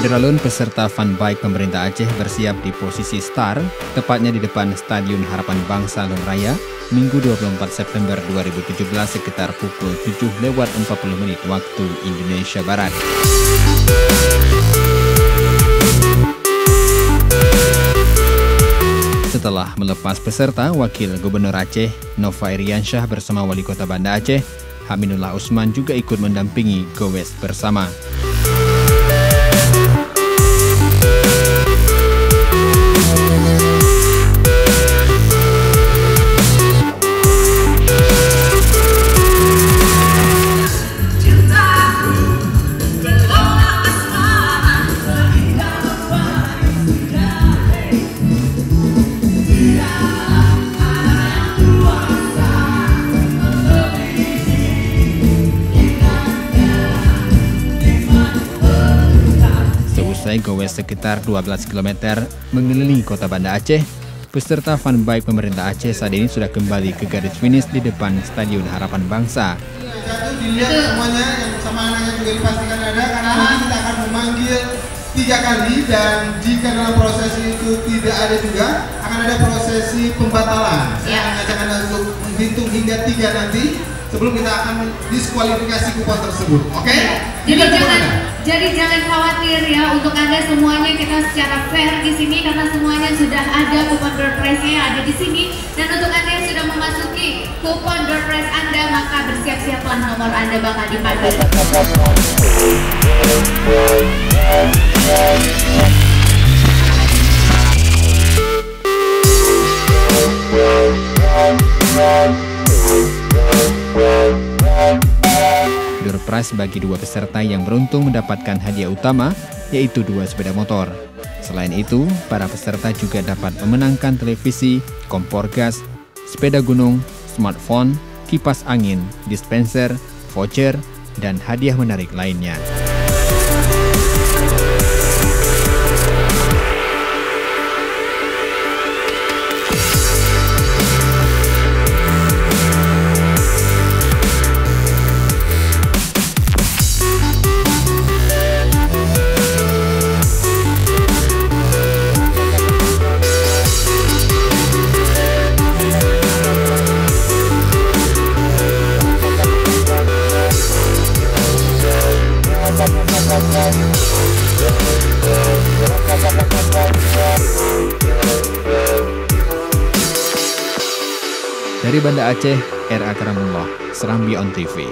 Federalun peserta fun bike pemerintah Aceh bersiap di posisi start, tepatnya di depan Stadion Harapan Bangsa Long Raya, Minggu 24 September 2017 sekitar pukul 7:40 waktu Indonesia Barat. Setelah melepas peserta, Wakil Gubernur Aceh, Nova Iriansyah bersama Wali Kota Banda Aceh, Aminullah Usman juga ikut mendampingi goes bersama. Selesai goes sekitar 12 km mengelilingi kota Banda Aceh, peserta fun bike pemerintah Aceh saat ini sudah kembali ke garis finish di depan Stadion Harapan Bangsa. Jatuh dilihat semuanya, yang sama anaknya juga dipastikan ada, karena nanti kita akan memanggil 3 kali, dan jika dalam prosesi itu tidak ada juga, akan ada prosesi pembatalan. Saya mengajak Anda untuk menghitung hingga 3 nanti sebelum kita akan diskualifikasi kupon tersebut. Oke? Jadi jangan khawatir ya, untuk Anda semuanya kita secara fair di sini karena semuanya sudah ada kupon door prize-nya ada di sini, dan untuk Anda yang sudah memasuki kupon door prize Anda, maka bersiap-siaplah, nomor Anda bakal dipanggil. Door prize bagi 2 peserta yang beruntung mendapatkan hadiah utama, yaitu 2 sepeda motor. Selain itu, para peserta juga dapat memenangkan televisi, kompor gas, sepeda gunung, smartphone, kipas angin, dispenser, voucher, dan hadiah menarik lainnya. Dari Banda Aceh, R.A. Karamullah, Serambi On TV.